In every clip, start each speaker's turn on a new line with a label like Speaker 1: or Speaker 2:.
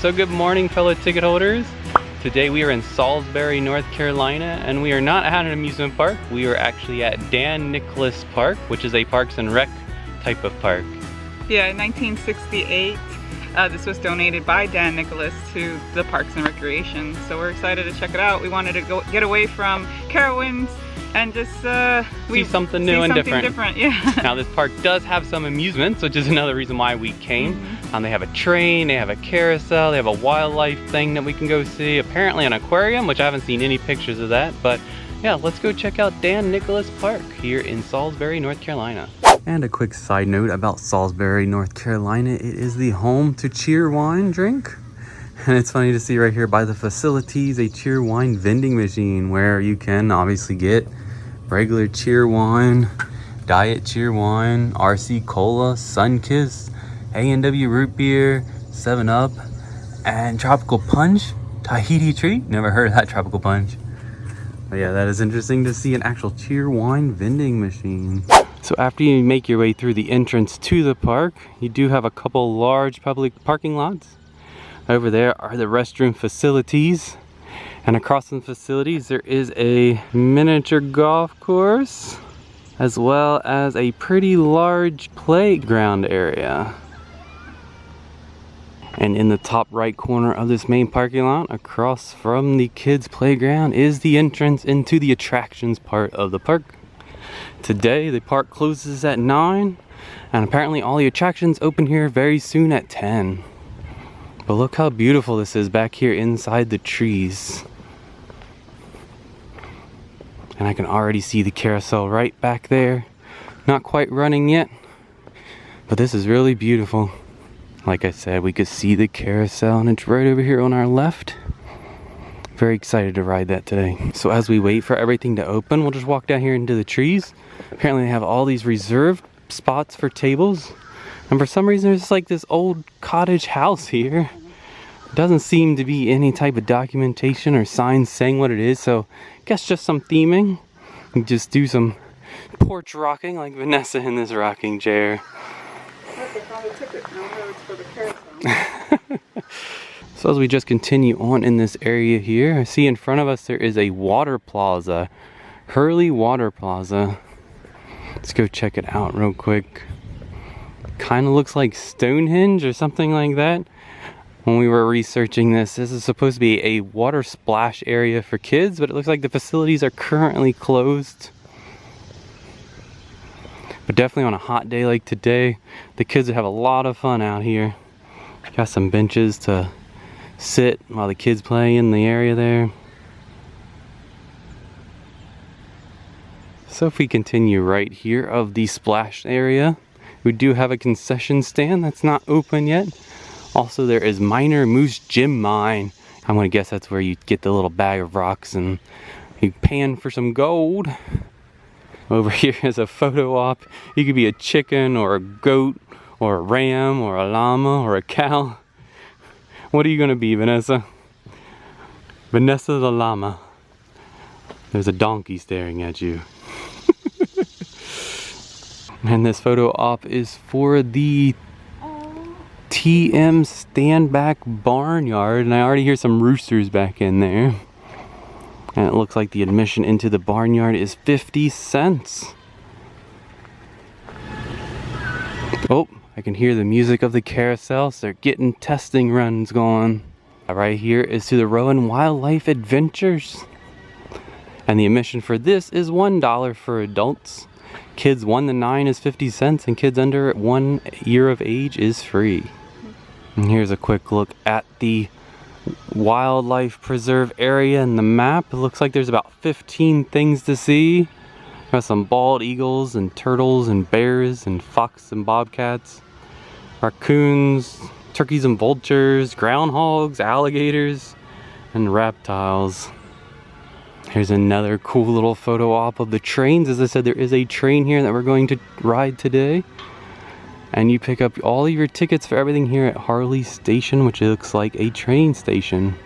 Speaker 1: So good morning, fellow ticket holders. Today we are in Salisbury, North Carolina, and we are not at an amusement park. We are actually at Dan Nicholas Park, which is a Parks and Rec type of park.
Speaker 2: Yeah, in 1968, this was donated by Dan Nicholas to the Parks and Recreation. So we're excited to check it out. We wanted to get away from Carowinds and just
Speaker 1: see something new and different.
Speaker 2: Yeah.
Speaker 1: Now this park does have some amusements, which is another reason why we came. They have a train, they have a carousel, they have a wildlife thing that we can go see. Apparently an aquarium, which I haven't seen any pictures of that. But yeah, let's go check out Dan Nicholas Park here in Salisbury, North Carolina. And a quick side note about Salisbury, North Carolina. It is the home to Cheerwine drink. And it's funny to see right here by the facilities a Cheerwine vending machine where you can obviously get regular Cheerwine, Diet Cheerwine, RC Cola, Sunkiss, A&W Root Beer, 7-Up, and Tropical Punch, Tahiti Treat. Never heard of that Tropical Punch. But yeah, that is interesting to see an actual Cheerwine vending machine. So after you make your way through the entrance to the park, you do have a couple large public parking lots. Over there are the restroom facilities. And across from the facilities, there is a miniature golf course, as well as a pretty large playground area. And in the top right corner of this main parking lot, across from the kids' playground, is the entrance into the attractions part of the park. Today, the park closes at 9, and apparently all the attractions open here very soon at 10. But look how beautiful this is back here inside the trees. And I can already see the carousel right back there. Not quite running yet, but this is really beautiful. Like I said, we could see the carousel and it's right over here on our left. Very excited to ride that today. So as we wait for everything to open, we'll just walk down here into the trees. Apparently they have all these reserved spots for tables. And for some reason there's like this old cottage house here. Doesn't seem to be any type of documentation or signs saying what it is, so I guess just some theming. You just do some porch rocking like Vanessa in this rocking chair.
Speaker 2: Look, I found a ticket. Now it's for the carousel.
Speaker 1: So as we just continue on in this area here, I see in front of us there is a water plaza. Hurley Water Plaza. Let's go check it out real quick. Kind of looks like Stonehenge or something like that. When we were researching this is supposed to be a water splash area for kids, but it looks like the facilities are currently closed. But definitely on a hot day like today, the kids would have a lot of fun out here. Got some benches to sit while the kids play in the area there. So if we continue right here of the splash area, we do have a concession stand that's not open yet. Also, there is Minor Moose Gem Mine. I'm gonna guess that's where you get the little bag of rocks and you pan for some gold. Over here is a photo op. You could be a chicken or a goat or a ram or a llama or a cow. What are you gonna be, Vanessa? Vanessa the llama. There's a donkey staring at you. And this photo op is for the TM Standback Barnyard, and I already hear some roosters back in there. And it looks like the admission into the barnyard is 50 cents. Oh, I can hear the music of the carousel, so they're getting testing runs going. Right here is to the Rowan Wildlife Adventures. And the admission for this is $1 for adults. Kids 1 to 9 is 50 cents, and kids under 1 year of age is free. And here's a quick look at the wildlife preserve area and the map. It looks like there's about 15 things to see. Got some bald eagles and turtles and bears and fox and bobcats, raccoons, turkeys and vultures, groundhogs, alligators, and reptiles. Here's another cool little photo op of the trains. As I said, there is a train here that we're going to ride today. And you pick up all of your tickets for everything here at Harley Station, which looks like a train station.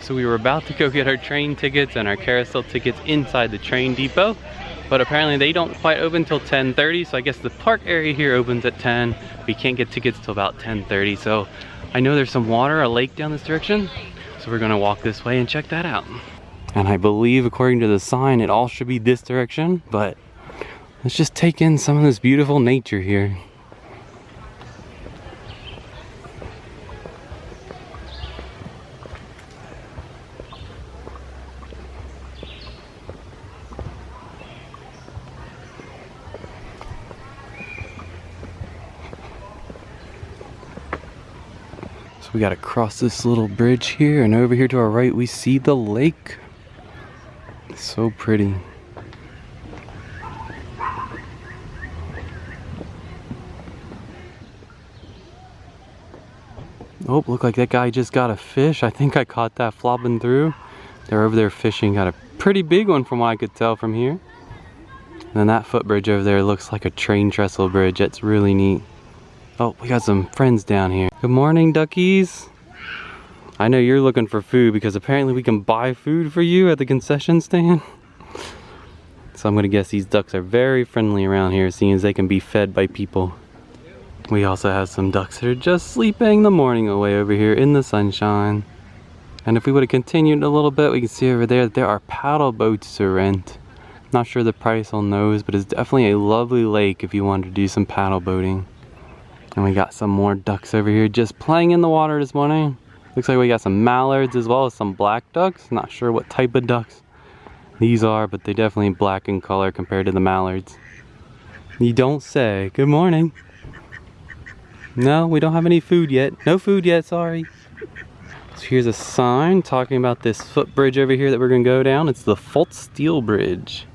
Speaker 1: So we were about to go get our train tickets and our carousel tickets inside the train depot, but apparently they don't quite open till 10:30, so I guess the park area here opens at 10. We can't get tickets till about 10:30, so I know there's some water, a lake down this direction, so we're gonna walk this way and check that out. And I believe, according to the sign, it all should be this direction, but let's just take in some of this beautiful nature here. So we gotta cross this little bridge here, and over here to our right we see the lake. It's so pretty. Oh, look like that guy just got a fish. I think I caught that flopping through. They're over there fishing. Got a pretty big one from what I could tell from here. And then that footbridge over there looks like a train trestle bridge. That's really neat. Oh, we got some friends down here. Good morning, duckies. I know you're looking for food because apparently we can buy food for you at the concession stand. So I'm gonna guess these ducks are very friendly around here, seeing as they can be fed by people. We also have some ducks that are just sleeping the morning away over here in the sunshine. And if we would have continued a little bit, we can see over there that there are paddle boats to rent. Not sure the price on those, but it's definitely a lovely lake if you wanted to do some paddle boating. And we got some more ducks over here just playing in the water this morning. Looks like we got some mallards as well as some black ducks. Not sure what type of ducks these are, but they're definitely black in color compared to the mallards. You don't say. Good morning. No, we don't have any food yet. No food yet, sorry. So here's a sign talking about this footbridge over here that we're gonna go down. It's the Fultz Steel Bridge.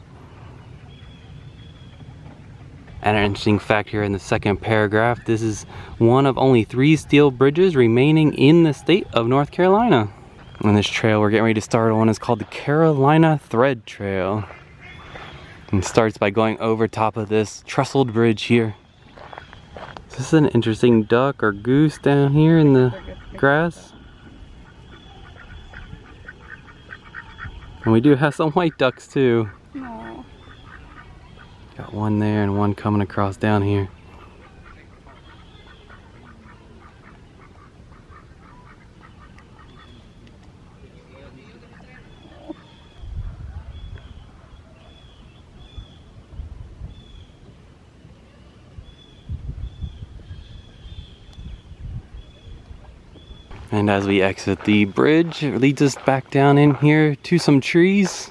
Speaker 1: And an interesting fact here in the second paragraph, this is one of only 3 steel bridges remaining in the state of North Carolina. And this trail we're getting ready to start on is called the Carolina Thread Trail. And it starts by going over top of this trestled bridge here. This is an interesting duck or goose down here in the grass. And we do have some white ducks too.
Speaker 2: Aww.
Speaker 1: Got one there and one coming across down here. And as we exit the bridge, it leads us back down in here to some trees.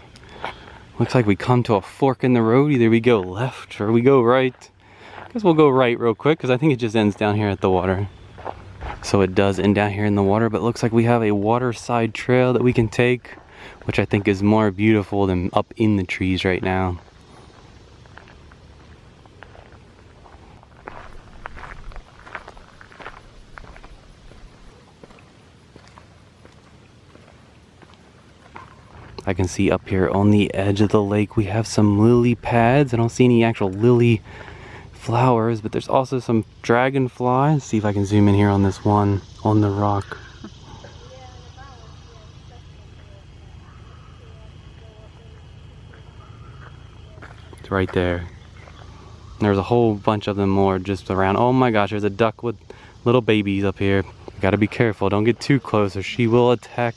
Speaker 1: Looks like we come to a fork in the road. Either we go left or we go right. I guess we'll go right real quick because I think it just ends down here at the water. So it does end down here in the water, but it looks like we have a waterside trail that we can take, which I think is more beautiful than up in the trees right now. I can see up here on the edge of the lake we have some lily pads. I don't see any actual lily flowers, but there's also some dragonflies. Let's see if I can zoom in here on this one on the rock. It's right there. There's a whole bunch of them more just around. Oh my gosh, there's a duck with little babies up here. Gotta be careful, don't get too close or she will attack.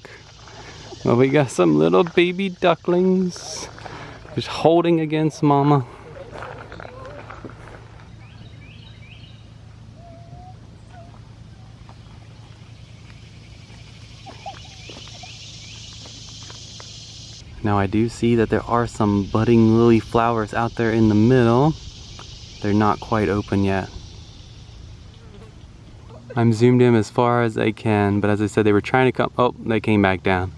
Speaker 1: Well, we got some little baby ducklings just holding against mama. Now I do see that there are some budding lily flowers out there in the middle. They're not quite open yet. I'm zoomed in as far as I can, but as I said, they were trying to come. Oh, they came back down.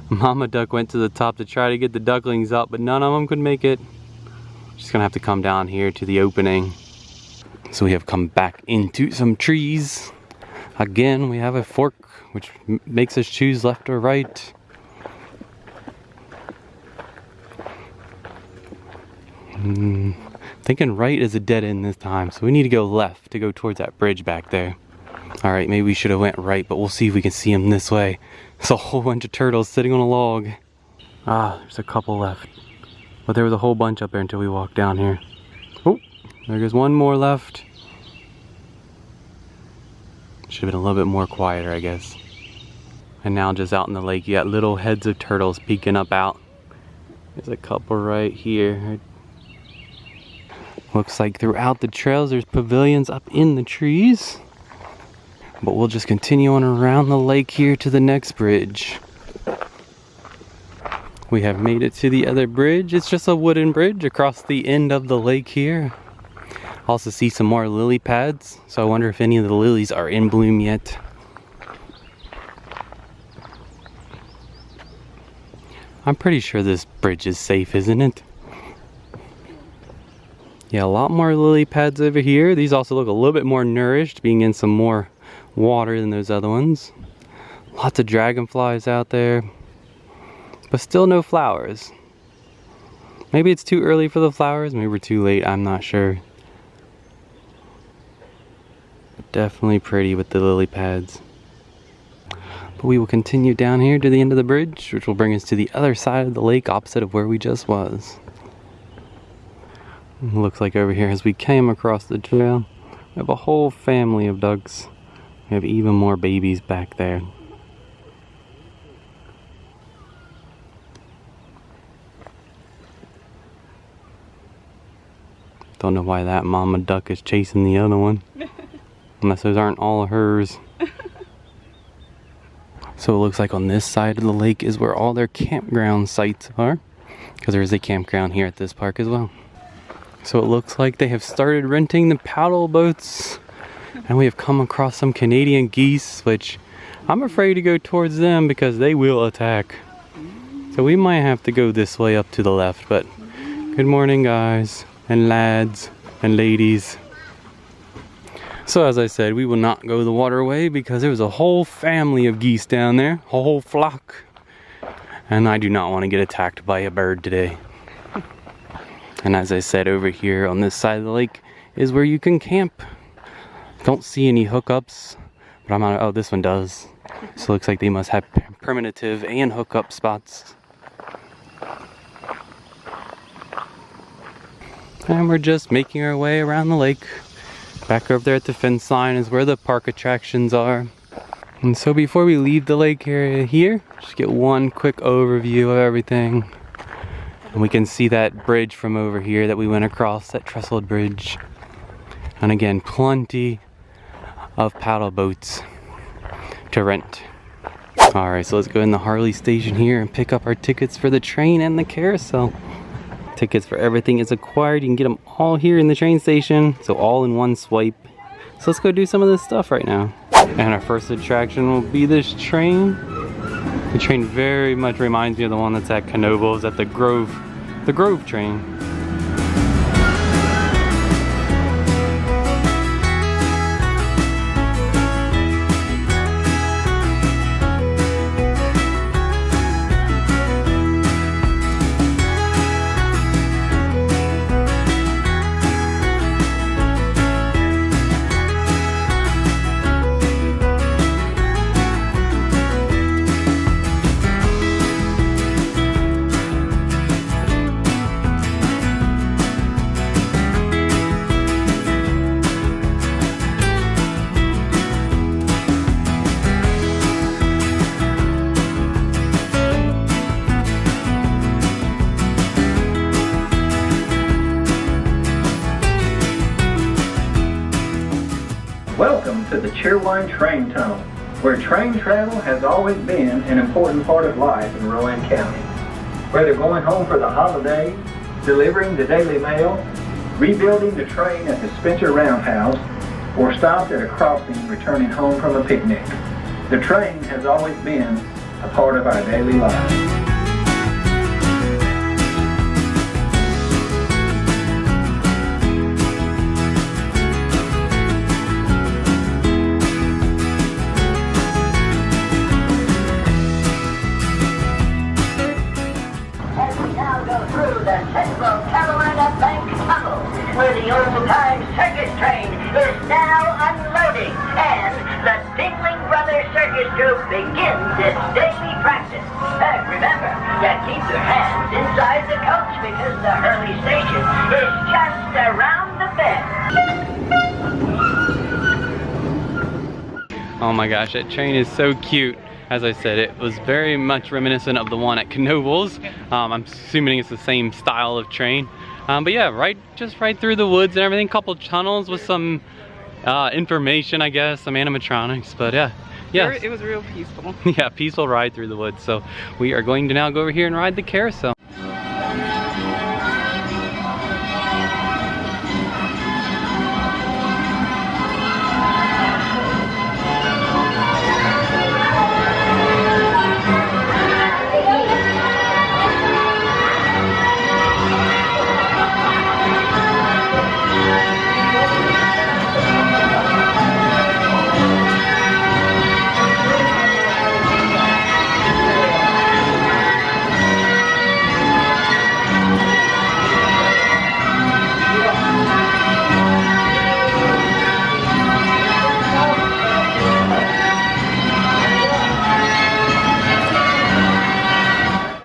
Speaker 1: Mama duck went to the top to try to get the ducklings up, but none of them could make it. She's gonna have to come down here to the opening. So we have come back into some trees. Again, we have a fork, which makes us choose left or right. Thinking right is a dead end this time, so we need to go left to go towards that bridge back there. All right, maybe we should have went right, but we'll see if we can see them this way. There's a whole bunch of turtles sitting on a log. Ah, there's a couple left. But there was a whole bunch up there until we walked down here. Oh, there goes one more left. Should have been a little bit more quieter, I guess. And now just out in the lake, you got little heads of turtles peeking up out. There's a couple right here. Looks like throughout the trails there's pavilions up in the trees. But we'll just continue on around the lake here to the next bridge. We have made it to the other bridge. It's just a wooden bridge across the end of the lake here. Also see some more lily pads, so I wonder if any of the lilies are in bloom yet. I'm pretty sure this bridge is safe, isn't it? Yeah, a lot more lily pads over here. These also look a little bit more nourished, being in some more water than those other ones. Lots of dragonflies out there, but still no flowers. Maybe it's too early for the flowers, maybe we're too late, I'm not sure. Definitely pretty with the lily pads. But we will continue down here to the end of the bridge, which will bring us to the other side of the lake opposite of where we just was. It looks like over here as we came across the trail, we have a whole family of ducks. We have even more babies back there. Don't know why that mama duck is chasing the other one. Unless those aren't all of hers. So it looks like on this side of the lake is where all their campground sites are. Because there is a campground here at this park as well. So it looks like they have started renting the paddle boats. And we have come across some Canadian geese, which I'm afraid to go towards them because they will attack. So we might have to go this way up to the left. But good morning, guys and lads and ladies. So as I said, we will not go the waterway because there was a whole family of geese down there, a whole flock. And I do not want to get attacked by a bird today. And as I said, over here on this side of the lake is where you can camp. Don't see any hookups, but I'm not, oh, this one does. So it looks like they must have primitive and hookup spots. And we're just making our way around the lake. Back over there at the fence line is where the park attractions are. And so before we leave the lake area here, just get one quick overview of everything. And we can see that bridge from over here that we went across, that trestled bridge. And again, plenty of paddle boats to rent. Alright, so let's go in the Harley station here and pick up our tickets for the train and the carousel. Tickets for everything is acquired. You can get them all here in the train station, so all in one swipe. So let's go do some of this stuff right now. And our first attraction will be this train. The train very much reminds me of the one that's at Knoebels at the Grove train.
Speaker 3: Welcome to the Cheerwine train tunnel, where train travel has always been an important part of life in Rowan County. Whether going home for the holidays, delivering the daily mail, rebuilding the train at the Spencer Roundhouse, or stopped at a crossing returning home from a picnic, the train has always been a part of our daily lives.
Speaker 4: Where the old-time circus train is now unloading, and the Dingling Brothers Circus Troupe begins its daily practice. Remember, you keep your hands inside the coach because the Hurley station is just around the bend.
Speaker 1: Oh my gosh, that train is so cute. As I said, it was very much reminiscent of the one at Knoebels. I'm assuming it's the same style of train. But yeah, just right through the woods and everything. Couple tunnels with some information, I guess, some animatronics. But yeah, yes.
Speaker 2: It was real peaceful.
Speaker 1: Yeah, peaceful ride through the woods. So we are going to now go over here and ride the carousel.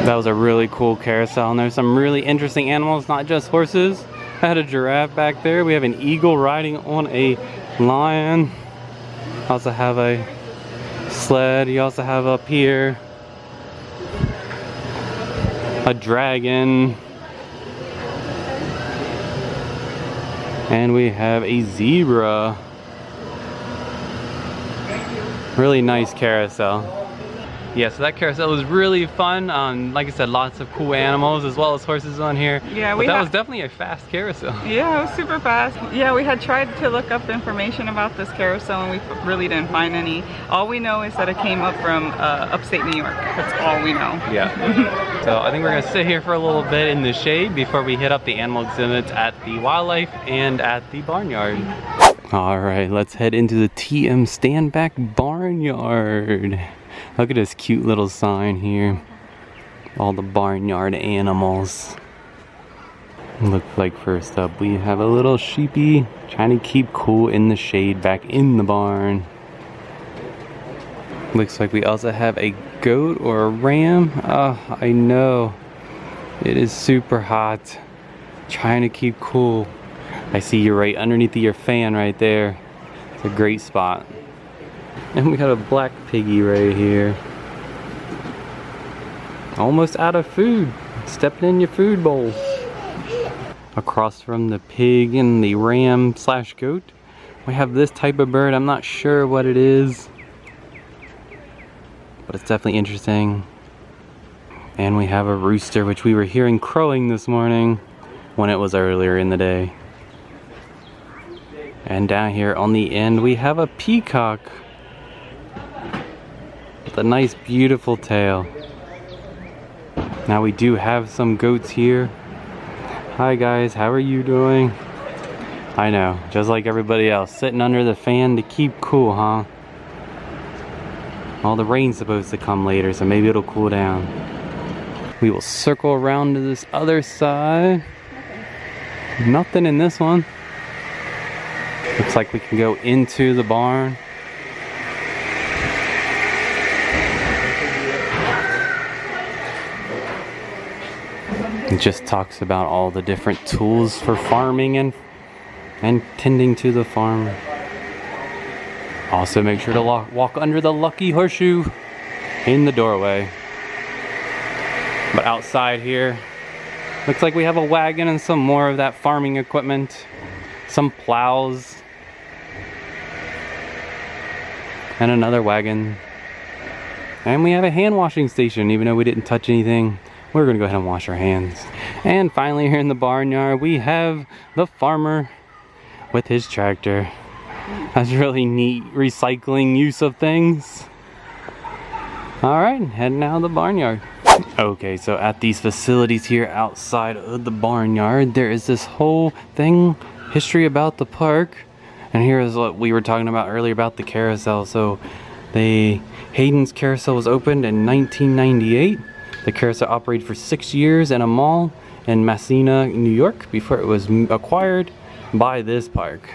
Speaker 1: That was a really cool carousel, and there's some really interesting animals, not just horses. I had a giraffe back there. We have an eagle riding on a lion. Also have a sled. You also have up here a dragon. And we have a zebra. Really nice carousel. Yeah, so that carousel was really fun. Like I said, lots of cool animals as well as horses on here.
Speaker 2: Yeah,
Speaker 1: that was definitely a fast carousel.
Speaker 2: Yeah, it was super fast. Yeah, we had tried to look up information about this carousel and we really didn't find any. All we know is that it came up from upstate New York. That's all we know.
Speaker 1: Yeah. So I think we're gonna sit here for a little bit in the shade before we hit up the animal exhibits at the wildlife and at the barnyard. All right, let's head into the TM Standback Barnyard. Look at this cute little sign here. All the barnyard animals. Looks like first up we have a little sheepy trying to keep cool in the shade back in the barn. Looks like we also have a goat or a ram. Oh, I know. It is super hot. Trying to keep cool. I see you right underneath your fan right there. It's a great spot. And we got a black piggy right here. Almost out of food. Stepping in your food bowl. Across from the pig and the ram slash goat, we have this type of bird. I'm not sure what it is, but it's definitely interesting. And we have a rooster, which we were hearing crowing this morning when it was earlier in the day. And down here on the end we have a peacock with a nice beautiful tail. Now we do have some goats here. Hi guys, how are you doing? I know, just like everybody else, sitting under the fan to keep cool, huh? Well, the rain's supposed to come later, so maybe it'll cool down. We will circle around to this other side. Nothing in this one. Looks like we can go into the barn. It just talks about all the different tools for farming and tending to the farm. Also make sure to walk under the lucky horseshoe in the doorway. But outside here, looks like we have a wagon and some more of that farming equipment. Some plows. And another wagon. And we have a hand washing station, even though we didn't touch anything. We're gonna go ahead and wash our hands. And finally here in the barnyard, we have the farmer with his tractor. That's really neat recycling use of things. All right, heading out of the barnyard. Okay, so at these facilities here outside of the barnyard, there is this whole thing, history about the park. And here is what we were talking about earlier about the carousel. So the Hayden's Carousel was opened in 1998. The carousel operated for 6 years in a mall in Messina, New York, before it was acquired by this park.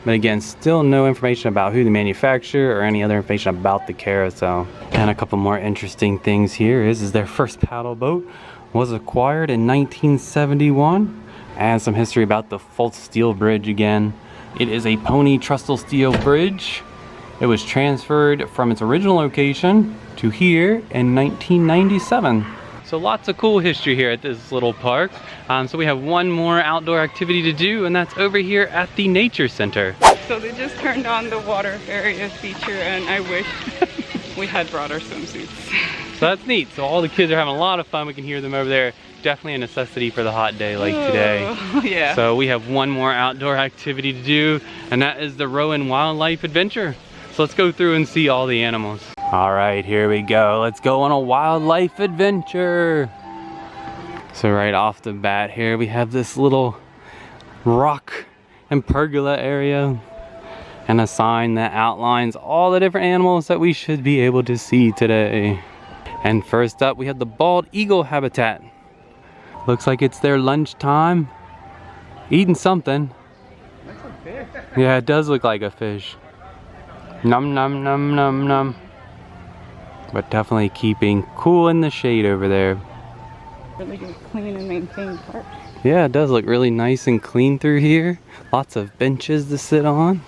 Speaker 1: But again, still no information about who the manufacturer or any other information about the carousel. And a couple more interesting things here is their first paddle boat was acquired in 1971. And some history about the Fultz Steel Bridge again. It is a pony trestle steel bridge. It was transferred from its original location to here in 1997. So lots of cool history here at this little park. So we have one more outdoor activity to do, and that's over here at the Nature Center.
Speaker 2: So they just turned on the water area feature, and I wish we had brought our swimsuits.
Speaker 1: So that's neat. So all the kids are having a lot of fun. We can hear them over there. Definitely a necessity for the hot day like today.
Speaker 2: Oh, yeah.
Speaker 1: So we have one more outdoor activity to do, and that is the Rowan Wildlife Adventure. So let's go through and see all the animals. All right, here we go. Let's go on a wildlife adventure. So right off the bat here, we have this little rock and pergola area and a sign that outlines all the different animals that we should be able to see today. And first up, we have the bald eagle habitat. Looks like it's their lunchtime. Eating something.
Speaker 2: That's a fish.
Speaker 1: Yeah, it does look like a fish. Num num num num num. But definitely keeping cool in the shade over there.
Speaker 2: Really good, clean and maintained park.
Speaker 1: Yeah, it does look really nice and clean through here. Lots of benches to sit on.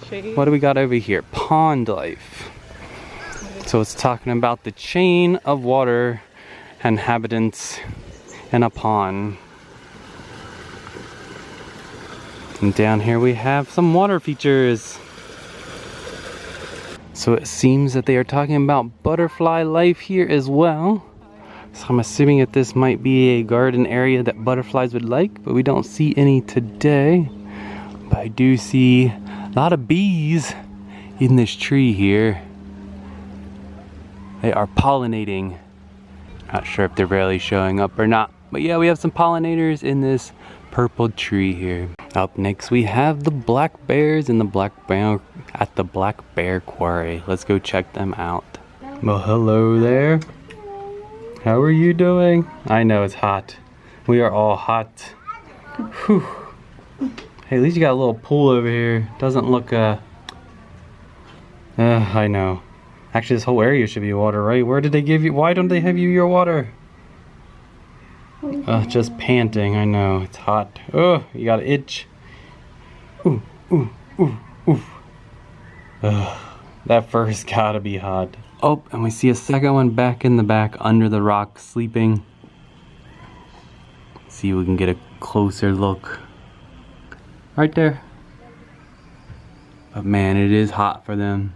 Speaker 2: Shade.
Speaker 1: What do we got over here? Pond life. So it's talking about the chain of water inhabitants in a pond. And down here we have some water features. So it seems that they are talking about butterfly life here as well. So I'm assuming that this might be a garden area that butterflies would like, but we don't see any today. But I do see a lot of bees in this tree here. They are pollinating. Not sure if they're really showing up or not. But yeah, we have some pollinators in this purple tree here. Up next we have the black bears in the black bear quarry. Let's go check them out. Well, hello there. How are you doing? I know it's hot. We are all hot. Whew. Hey, at least you got a little pool over here. Doesn't look I know. Actually, this whole area should be water, right? Where did they give you? Why don't they have you your water? Just panting, I know. It's hot. Oh, you got an itch. Ooh, ooh, ooh, ooh. That fur's gotta be hot. Oh, and we see a second one back in the back under the rock sleeping. See if we can get a closer look. Right there. But man, it is hot for them.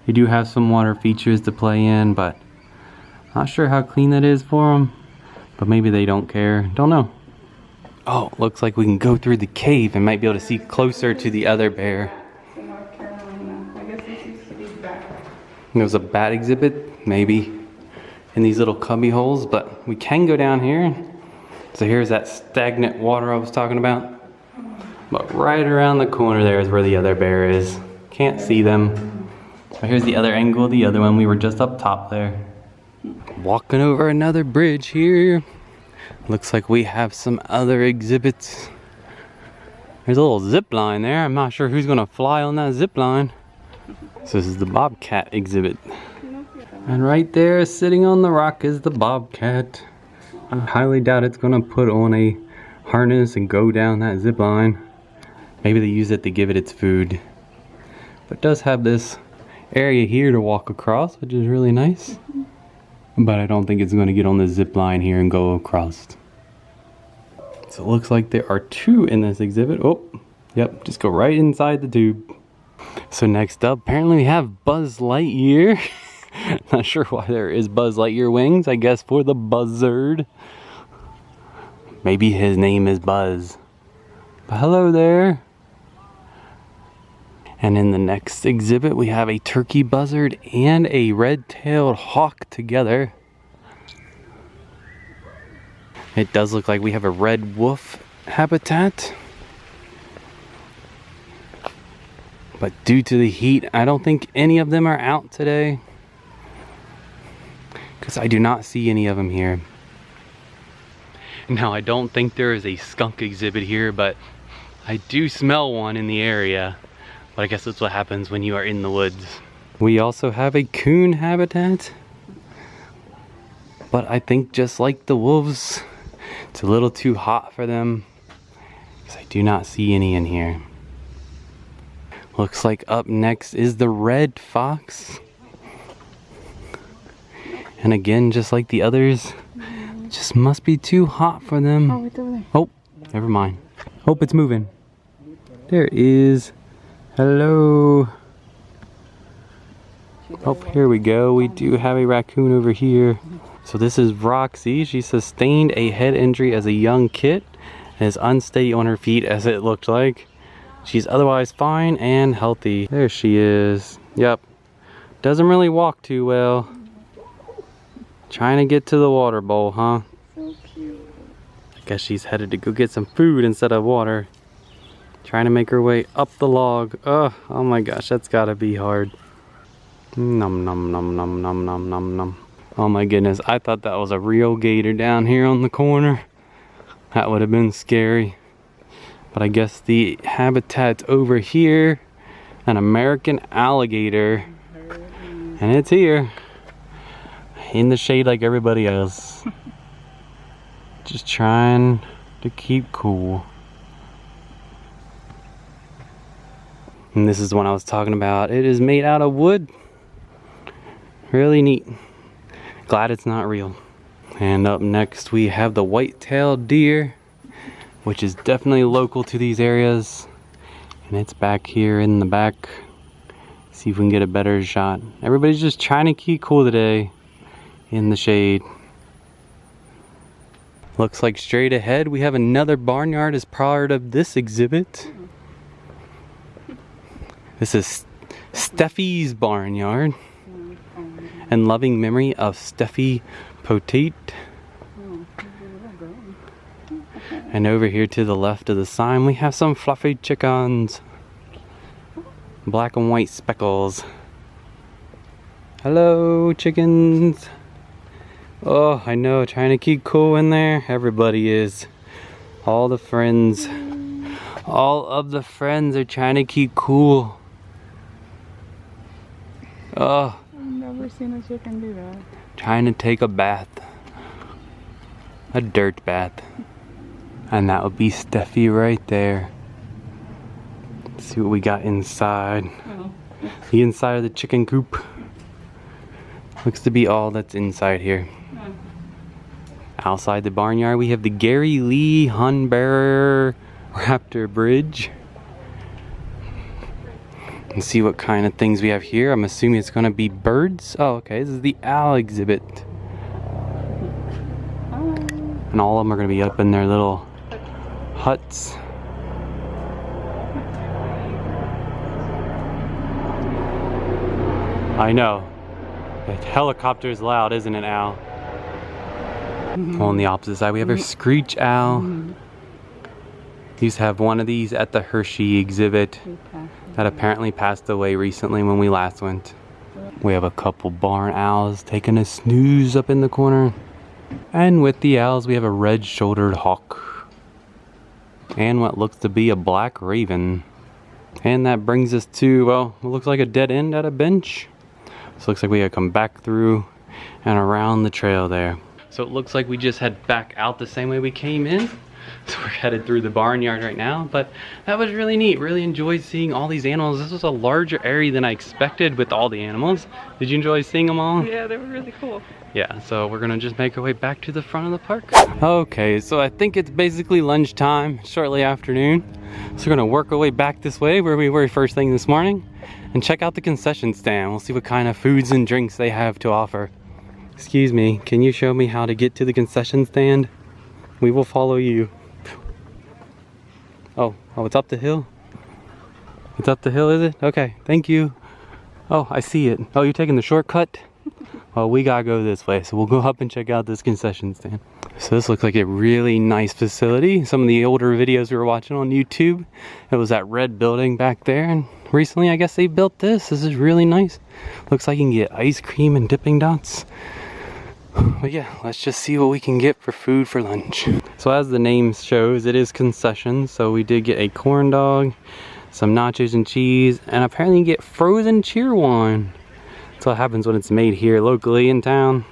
Speaker 1: They do have some water features to play in, but not sure how clean that is for them. But maybe they don't care. Don't know. Oh, looks like we can go through the cave and might be able to see closer to the other bear.
Speaker 2: I guess this used to be back.
Speaker 1: There's a bat exhibit, maybe, in these little cubby holes, but we can go down here. So here's that stagnant water I was talking about. But right around the corner there is where the other bear is. Can't see them. But here's the other angle, the other one. We were just up top there. Walking over another bridge here. Looks like we have some other exhibits. There's a little zip line there. I'm not sure who's gonna fly on that zip line. So this is the bobcat exhibit. And right there, sitting on the rock, is the bobcat. I highly doubt it's gonna put on a harness and go down that zip line. Maybe they use it to give it its food. But it does have this area here to walk across, which is really nice. But I don't think it's going to get on the zip line here and go across. So it looks like there are two in this exhibit. Oh, yep, just go right inside the tube. So next up, apparently we have Buzz Lightyear. Not sure why there is Buzz Lightyear wings. I guess for the buzzard. Maybe his name is Buzz. But hello there. And in the next exhibit, we have a turkey buzzard and a red-tailed hawk together. It does look like we have a red wolf habitat. But due to the heat, I don't think any of them are out today. Because I do not see any of them here. Now, I don't think there is a skunk exhibit here, but I do smell one in the area. But I guess that's what happens when you are in the woods. We also have a coon habitat. But I think just like the wolves, it's a little too hot for them. Because I do not see any in here. Looks like up next is the red fox. And again, just like the others, it just must be too hot for them.
Speaker 2: Oh, it's over there.
Speaker 1: Oh, never mind. Hope it's moving. There it is. Hello. Oh, here we go. We do have a raccoon over here. So this is Roxy. She sustained a head injury as a young kid and is unsteady on her feet, as it looked like. She's otherwise fine and healthy. There she is. Yep. Doesn't really walk too well. Trying to get to the water bowl, huh?
Speaker 2: So cute.
Speaker 1: I guess she's headed to go get some food instead of water. Trying to make her way up the log. Oh my gosh, that's gotta be hard. Nom nom nom nom nom nom nom nom. Oh my goodness, I thought that was a real gator down here on the corner. That would have been scary. But I guess the habitat's over here. An American alligator. And it's here. In the shade like everybody else. Just trying to keep cool. And this is the one I was talking about. It is made out of wood. Really neat. Glad it's not real. And up next we have the white-tailed deer, which is definitely local to these areas. And it's back here in the back. See if we can get a better shot. Everybody's just trying to keep cool today in the shade. Looks like straight ahead we have another barnyard as part of this exhibit. This is Steffi's barnyard. In loving memory of Steffi Potate. And over here to the left of the sign we have some fluffy chickens. Black and white speckles. Hello, chickens. Oh, I know, trying to keep cool in there. Everybody is. All of the friends are trying to keep cool. Oh.
Speaker 2: I've never seen a chicken do that.
Speaker 1: Trying to take a bath. A dirt bath. And that would be Steffi right there. Let's see what we got inside.
Speaker 2: Oh.
Speaker 1: The inside of the chicken coop. Looks to be all that's inside here.
Speaker 2: Oh.
Speaker 1: Outside the barnyard we have the Gary Lee Hunbearer Raptor Bridge. And see what kind of things we have here. I'm assuming it's going to be birds. Oh, okay. This is the owl exhibit. And all of them are going to be up in their little huts. I know. The helicopter is loud, isn't it, Al? On the opposite side, we have our screech owl. Used to have one of these at the Hershey exhibit that apparently passed away recently when we last went. We have a couple barn owls taking a snooze up in the corner. And with the owls, we have a red-shouldered hawk. And what looks to be a black raven. And that brings us to, well, it looks like a dead end at a bench. So it looks like we gotta come back through and around the trail there. So it looks like we just head back out the same way we came in. So we're headed through the barnyard right now, but that was really neat. Really enjoyed seeing all these animals. This was a larger area than I expected with all the animals. Did you enjoy seeing them all?
Speaker 2: Yeah, they were really cool.
Speaker 1: Yeah, so we're gonna just make our way back to the front of the park. Okay, so I think it's basically lunchtime, shortly afternoon. So we're gonna work our way back this way where we were first thing this morning and check out the concession stand. We'll see what kind of foods and drinks they have to offer. Excuse me, can you show me how to get to the concession stand? We will follow you. Oh, it's up the hill? It's up the hill, is it? Okay, thank you. Oh, I see it. Oh, you're taking the shortcut? Well, we gotta go this way, so we'll go up and check out this concession stand. So this looks like a really nice facility. Some of the older videos we were watching on YouTube, it was that red building back there, and recently I guess they built this. This is really nice. Looks like you can get ice cream and dipping dots. But yeah, let's just see what we can get for food for lunch. So as the name shows, it is concessions. So we did get a corn dog, some nachos and cheese, and apparently you get frozen Cheerwine. That's what happens when it's made here locally in town.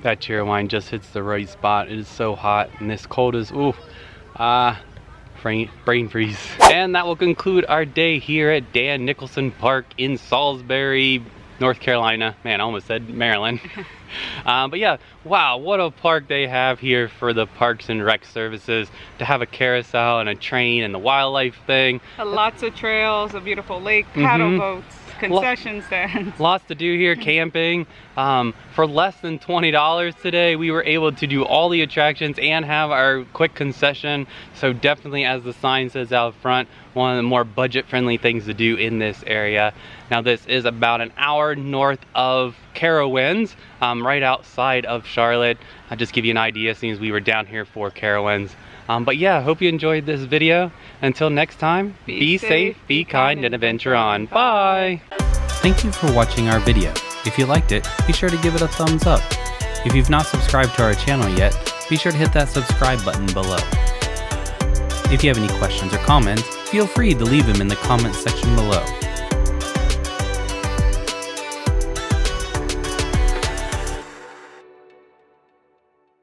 Speaker 1: That Cheerwine just hits the right spot. It is so hot, and this cold is, ooh, brain freeze. And that will conclude our day here at Dan Nicholson Park in Salisbury, North Carolina. Man, I almost said Maryland. But yeah, wow, what a park they have here for the Parks and Rec services, to have a carousel and a train and the wildlife thing.
Speaker 2: Lots of trails, a beautiful lake, paddle boats, concession stands.
Speaker 1: Lots to do here, camping. For less than $20 today, we were able to do all the attractions and have our quick concession. So definitely, as the sign says out front, one of the more budget-friendly things to do in this area. Now this is about an hour north of Carowinds, right outside of Charlotte. I'll just give you an idea, since we were down here for Carowinds. But yeah, I hope you enjoyed this video. Until next time, be safe, be kind, and adventure on. Bye! Thank you for watching our video. If you liked it, be sure to give it a thumbs up. If you've not subscribed to our channel yet, be sure to hit that subscribe button below. If you have any questions or comments, feel free to leave them in the comments section below.